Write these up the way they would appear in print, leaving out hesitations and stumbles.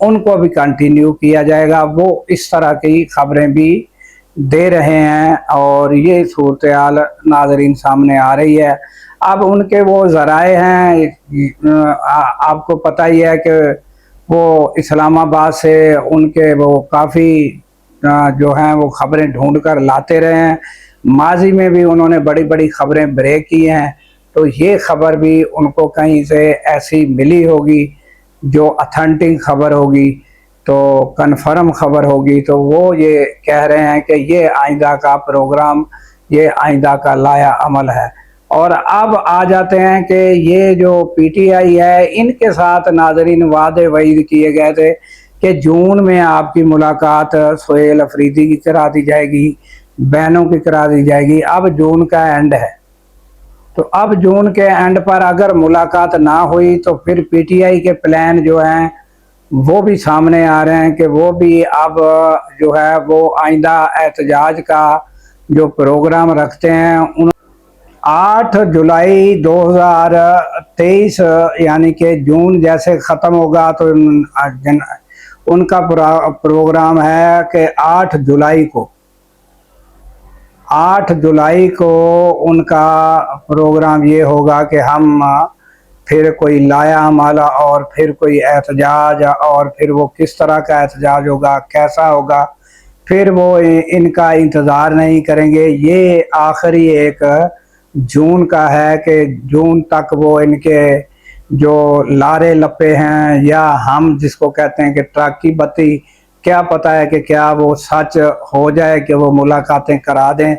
ان کو بھی کنٹینیو کیا جائے گا. وہ اس طرح کی خبریں بھی دے رہے ہیں اور یہ صورتحال ناظرین سامنے آ رہی ہے. اب ان کے وہ ذرائع ہیں, آپ کو پتہ ہی ہے کہ وہ اسلام آباد سے ان کے وہ کافی جو ہیں وہ خبریں ڈھونڈ کر لاتے رہے ہیں. ماضی میں بھی انہوں نے بڑی بڑی خبریں بریک کی ہیں, تو یہ خبر بھی ان کو کہیں سے ایسی ملی ہوگی جو اتھینٹک خبر ہوگی, تو کنفرم خبر ہوگی, تو وہ یہ کہہ رہے ہیں کہ یہ آئندہ کا پروگرام, یہ آئندہ کا لایا عمل ہے. اور اب آ جاتے ہیں کہ یہ جو پی ٹی آئی ہے, ان کے ساتھ ناظرین وعدے وعید کیے گئے تھے کہ جون میں آپ کی ملاقات سہیل افریدی کی کرا دی جائے گی, بہنوں کی کرا دی جائے گی. اب جون کا اینڈ ہے, تو اب جون کے اینڈ پر اگر ملاقات نہ ہوئی تو پھر پی ٹی آئی کے پلان جو ہیں وہ بھی سامنے آ رہے ہیں کہ وہ بھی اب جو ہے وہ آئندہ احتجاج کا جو پروگرام رکھتے ہیں. 8 جولائی 2023 یعنی کہ جون جیسے ختم ہوگا تو ان کا پروگرام ہے کہ 8 جولائی کو ان کا پروگرام یہ ہوگا کہ ہم پھر کوئی لایا عمل اور پھر کوئی احتجاج, اور پھر وہ کس طرح کا احتجاج ہوگا, کیسا ہوگا, پھر وہ ان کا انتظار نہیں کریں گے. یہ آخری ایک جون کا ہے کہ جون تک وہ ان کے جو لارے لپے ہیں, یا ہم جس کو کہتے ہیں کہ ٹرک کی بتی, کیا پتہ ہے کہ کیا وہ سچ ہو جائے کہ وہ ملاقاتیں کرا دیں.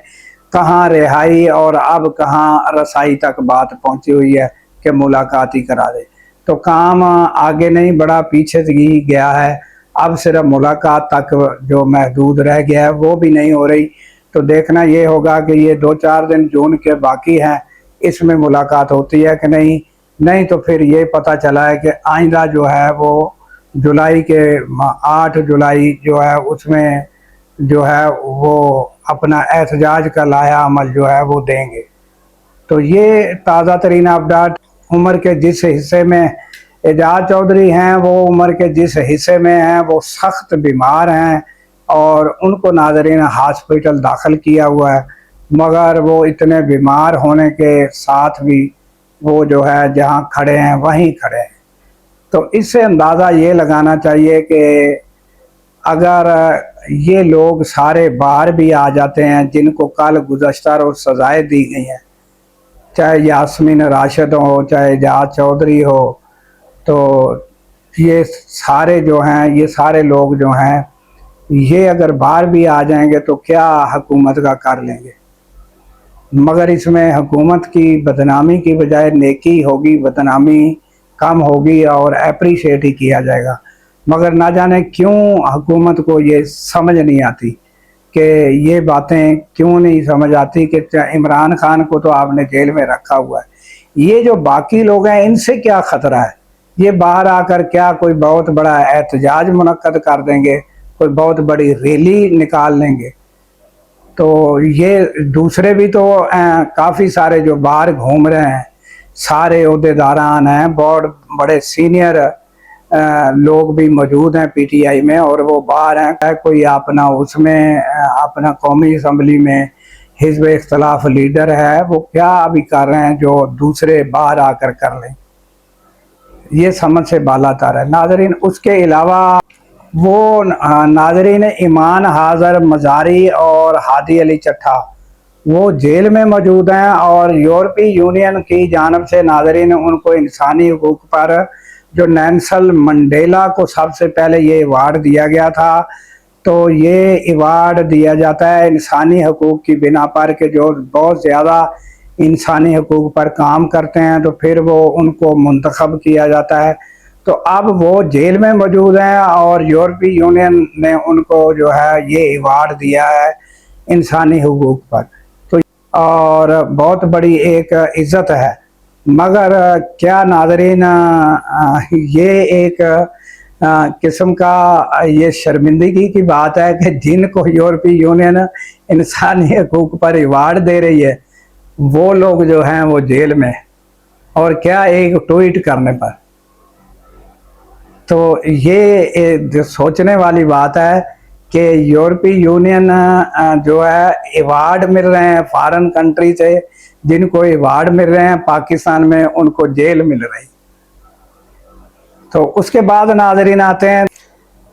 کہاں رہائی اور اب کہاں رسائی تک بات پہنچی ہوئی ہے کہ ملاقات ہی کرا دیں. تو کام آگے نہیں بڑھا, پیچھے ہی گیا ہے. اب صرف ملاقات تک جو محدود رہ گیا ہے وہ بھی نہیں ہو رہی. تو دیکھنا یہ ہوگا کہ یہ 2-4 دن جون کے باقی ہیں, اس میں ملاقات ہوتی ہے کہ نہیں تو پھر یہ پتہ چلا ہے کہ آئندہ جو ہے وہ جولائی کے 8 جولائی جو ہے اس میں جو ہے وہ اپنا احتجاج کا لایا عمل جو ہے وہ دیں گے. تو یہ تازہ ترین اپڈیٹ. عمر کے جس حصے میں اعجاز چودھری ہیں, وہ عمر کے جس حصے میں ہیں وہ سخت بیمار ہیں اور ان کو ناظرین ہاسپٹل داخل کیا ہوا ہے, مگر وہ اتنے بیمار ہونے کے ساتھ بھی وہ جو ہے جہاں کھڑے ہیں وہیں کھڑے ہیں. تو اس سے اندازہ یہ لگانا چاہیے کہ اگر یہ لوگ سارے باہر بھی آ جاتے ہیں جن کو کل گزشتہ روز سزائیں دی گئی ہیں, چاہے یاسمین راشد ہو, چاہے اعجاز چودھری ہو, تو یہ سارے جو ہیں, یہ سارے لوگ جو ہیں, یہ اگر باہر بھی آ جائیں گے تو کیا حکومت کا کر لیں گے. مگر اس میں حکومت کی بدنامی کی بجائے نیکی ہوگی, بدنامی کم ہوگی اور اپریشیٹ ہی کیا جائے گا. مگر نہ جانے کیوں حکومت کو یہ سمجھ نہیں آتی, کہ یہ باتیں کیوں نہیں سمجھ آتی کہ عمران خان کو تو آپ نے جیل میں رکھا ہوا ہے, یہ جو باقی لوگ ہیں ان سے کیا خطرہ ہے. یہ باہر آ کر کیا کوئی بہت بڑا احتجاج منعقد کر دیں گے, کوئی بہت بڑی ریلی نکال لیں گے. تو یہ دوسرے بھی تو کافی سارے جو باہر گھوم رہے ہیں, سارے عہدیداران ہیں, بہت بڑے سینئر لوگ بھی موجود ہیں پی ٹی آئی میں, اور وہ باہر ہیں. کوئی اپنا اس میں اپنا قومی اسمبلی میں حزب اختلاف لیڈر ہے, وہ کیا ابھی کر رہے ہیں جو دوسرے باہر آ کر لیں. یہ سمجھ سے بالا تر ہے ناظرین. اس کے علاوہ وہ ناظرین ایمان حاضر مزاری اور ہادی علی چٹھا وہ جیل میں موجود ہیں, اور یورپی یونین کی جانب سے ناظرین ان کو انسانی حقوق پر جو نیلسن منڈیلا کو سب سے پہلے یہ ایوارڈ دیا گیا تھا, تو یہ ایوارڈ دیا جاتا ہے انسانی حقوق کی بنا پر کہ جو بہت زیادہ انسانی حقوق پر کام کرتے ہیں, تو پھر وہ ان کو منتخب کیا جاتا ہے. تو اب وہ جیل میں موجود ہیں اور یورپی یونین نے ان کو جو ہے یہ ایوارڈ دیا ہے انسانی حقوق پر, تو اور بہت بڑی ایک عزت ہے. مگر کیا ناظرین یہ ایک قسم کا یہ شرمندگی کی بات ہے کہ جن کو یورپی یونین انسانی حقوق پر ایوارڈ دے رہی ہے وہ لوگ جو ہیں وہ جیل میں, اور کیا ایک ٹویٹ کرنے پر. تو یہ جو سوچنے والی بات ہے کہ یورپی یونین جو ہے ایوارڈ مل رہے ہیں فارن کنٹری سے، جن کو ایوارڈ مل رہے ہیں پاکستان میں ان کو جیل مل رہی۔ تو اس کے بعد ناظرین آتے ہیں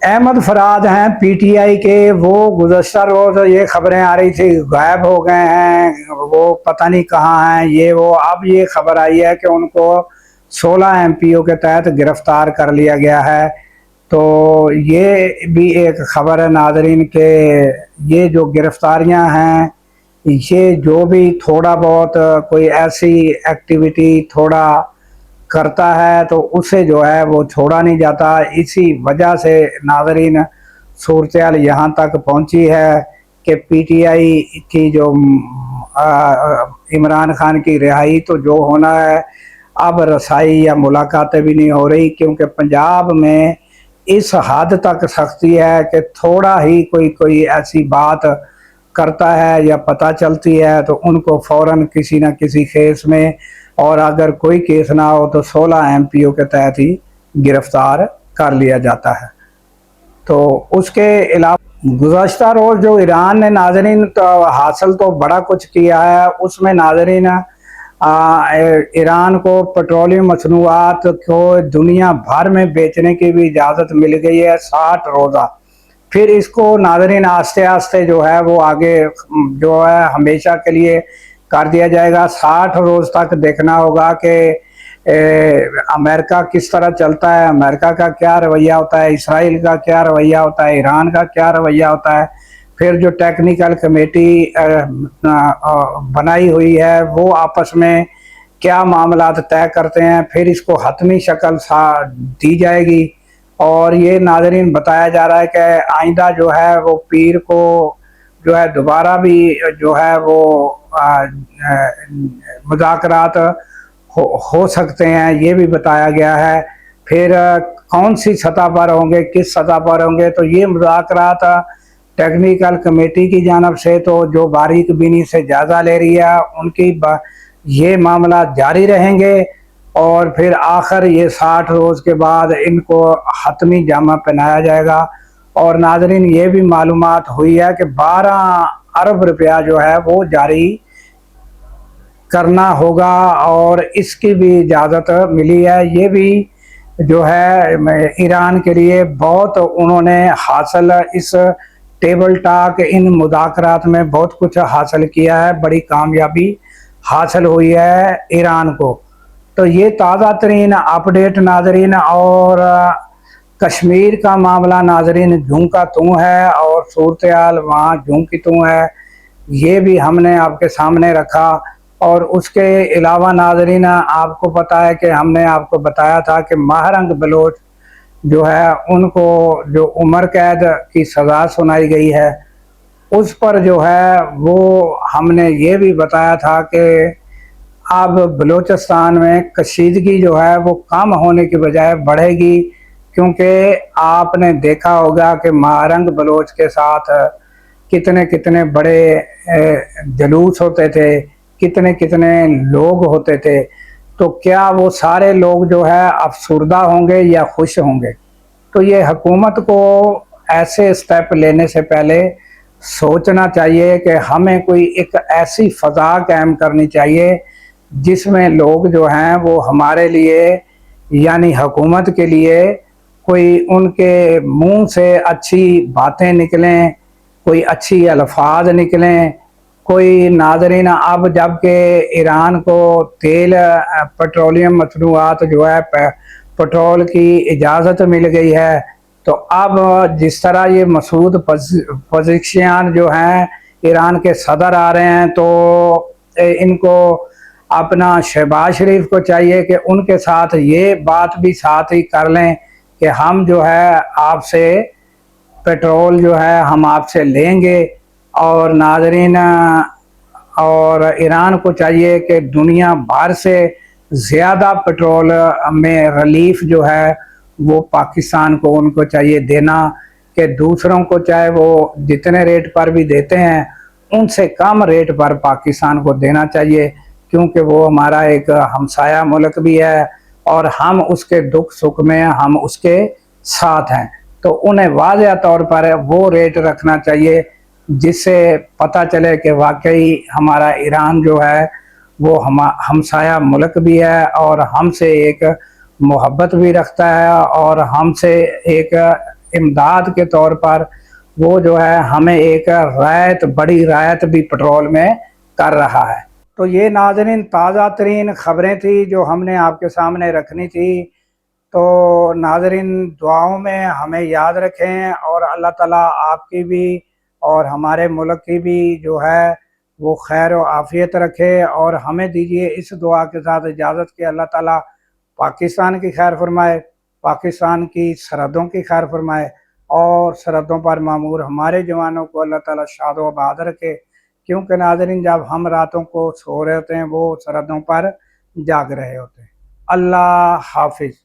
احمد فراد ہیں پی ٹی آئی کے، وہ گزشتہ روز یہ خبریں آ رہی تھی غائب ہو گئے ہیں، وہ پتہ نہیں کہاں ہیں یہ وہ، اب یہ خبر آئی ہے کہ ان کو 16 ایم پی او کے تحت گرفتار کر لیا گیا ہے۔ تو یہ بھی ایک خبر ہے ناظرین کہ یہ جو گرفتاریاں ہیں، یہ جو بھی تھوڑا بہت کوئی ایسی ایکٹیویٹی تھوڑا کرتا ہے تو اسے جو ہے وہ چھوڑا نہیں جاتا۔ اسی وجہ سے ناظرین صورتحال یہاں تک پہنچی ہے کہ پی ٹی آئی کی جو عمران خان کی رہائی تو جو ہونا ہے، اب رسائی یا ملاقاتیں بھی نہیں ہو رہی، کیونکہ پنجاب میں اس حد تک سختی ہے کہ تھوڑا ہی کوئی ایسی بات کرتا ہے یا پتہ چلتی ہے تو ان کو فوراً کسی نہ کسی کیس میں، اور اگر کوئی کیس نہ ہو تو 16 ایم پی او کے تحت ہی گرفتار کر لیا جاتا ہے۔ تو اس کے علاوہ گزشتہ روز جو ایران نے ناظرین حاصل تو بڑا کچھ کیا ہے، اس میں ناظرین ایران کو پیٹرولیم مصنوعات کو دنیا بھر میں بیچنے کی بھی اجازت مل گئی ہے 60 روزہ۔ پھر اس کو ناظرین آہستہ آہستہ جو ہے وہ آگے جو ہے ہمیشہ کے لیے کر دیا جائے گا۔ 60 روز تک دیکھنا ہوگا کہ امریکہ کس طرح چلتا ہے، امریکہ کا کیا رویہ ہوتا ہے، اسرائیل کا کیا رویہ ہوتا ہے، ایران کا کیا رویہ ہوتا ہے۔ پھر جو ٹیکنیکل کمیٹی بنائی ہوئی ہے وہ آپس میں کیا معاملات طے کرتے ہیں، پھر اس کو حتمی شکل دی جائے گی۔ اور یہ ناظرین بتایا جا رہا ہے کہ آئندہ جو ہے وہ پیر کو جو ہے دوبارہ بھی جو ہے وہ مذاکرات ہو سکتے ہیں، یہ بھی بتایا گیا ہے۔ پھر کون سی سطح پر ہوں گے، کس سطح پر ہوں گے، تو یہ مذاکرات ٹیکنیکل کمیٹی کی جانب سے تو جو باریک بینی سے جائزہ لے رہی ہے ان کی یہ معاملات جاری رہیں گے، اور پھر آخر یہ 60 روز کے بعد ان کو حتمی جامہ پہنایا جائے گا۔ اور ناظرین یہ بھی معلومات ہوئی ہے کہ 12 ارب روپیہ جو ہے وہ جاری کرنا ہوگا، اور اس کی بھی اجازت ملی ہے۔ یہ بھی جو ہے ایران کے لیے بہت انہوں نے حاصل اس ٹیبل ٹاک ان مذاکرات میں بہت کچھ حاصل کیا ہے، بڑی کامیابی حاصل ہوئی ہے ایران کو۔ تو یہ تازہ ترین اپڈیٹ ناظرین، اور کشمیر کا معاملہ ناظرین جوں کا توں ہے، اور صورتحال وہاں جوں کی توں ہے، یہ بھی ہم نے آپ کے سامنے رکھا۔ اور اس کے علاوہ ناظرین آپ کو پتہ ہے کہ ہم نے آپ کو بتایا تھا کہ ماہرنگ بلوچ جو ہے ان کو جو عمر قید کی سزا سنائی گئی ہے، اس پر جو ہے وہ ہم نے یہ بھی بتایا تھا کہ اب بلوچستان میں کشیدگی جو ہے وہ کم ہونے کی بجائے بڑھے گی، کیونکہ آپ نے دیکھا ہوگا کہ ماہرنگ بلوچ کے ساتھ کتنے بڑے جلوس ہوتے تھے، کتنے لوگ ہوتے تھے۔ تو کیا وہ سارے لوگ جو ہے افسردہ ہوں گے یا خوش ہوں گے؟ تو یہ حکومت کو ایسے اسٹیپ لینے سے پہلے سوچنا چاہیے کہ ہمیں کوئی ایک ایسی فضا قائم کرنی چاہیے جس میں لوگ جو ہیں وہ ہمارے لیے یعنی حکومت کے لیے کوئی ان کے منہ سے اچھی باتیں نکلیں، کوئی اچھی الفاظ نکلیں۔ کوئی ناظرین اب جب کہ ایران کو تیل پیٹرولیم مصنوعات جو ہے پیٹرول کی اجازت مل گئی ہے، تو اب جس طرح یہ مسعود پزشکیان جو ہیں ایران کے صدر آ رہے ہیں، تو ان کو اپنا شہباز شریف کو چاہیے کہ ان کے ساتھ یہ بات بھی ساتھ ہی کر لیں کہ ہم جو ہے آپ سے پیٹرول جو ہے ہم آپ سے لیں گے۔ اور ناظرین اور ایران کو چاہیے کہ دنیا بھر سے زیادہ پیٹرول میں ریلیف جو ہے وہ پاکستان کو ان کو چاہیے دینا، کہ دوسروں کو چاہے وہ جتنے ریٹ پر بھی دیتے ہیں ان سے کم ریٹ پر پاکستان کو دینا چاہیے، کیونکہ وہ ہمارا ایک ہمسایہ ملک بھی ہے، اور ہم اس کے دکھ سکھ میں ہم اس کے ساتھ ہیں، تو انہیں واضح طور پر وہ ریٹ رکھنا چاہیے جس سے پتہ چلے کہ واقعی ہمارا ایران جو ہے وہ ہمسایہ ملک بھی ہے اور ہم سے ایک محبت بھی رکھتا ہے، اور ہم سے ایک امداد کے طور پر وہ جو ہے ہمیں ایک رعایت، بڑی رعایت بھی پٹرول میں کر رہا ہے۔ تو یہ ناظرین تازہ ترین خبریں تھی جو ہم نے آپ کے سامنے رکھنی تھی۔ تو ناظرین دعاؤں میں ہمیں یاد رکھیں، اور اللہ تعالیٰ آپ کی بھی اور ہمارے ملک کی بھی جو ہے وہ خیر و عافیت رکھے، اور ہمیں دیجیے اس دعا کے ساتھ اجازت کہ اللہ تعالیٰ پاکستان کی خیر فرمائے، پاکستان کی سرحدوں کی خیر فرمائے، اور سرحدوں پر معمور ہمارے جوانوں کو اللہ تعالیٰ شاد و آباد رکھے، کیونکہ ناظرین جب ہم راتوں کو سو رہے ہوتے ہیں وہ سرحدوں پر جاگ رہے ہوتے ہیں۔ اللہ حافظ۔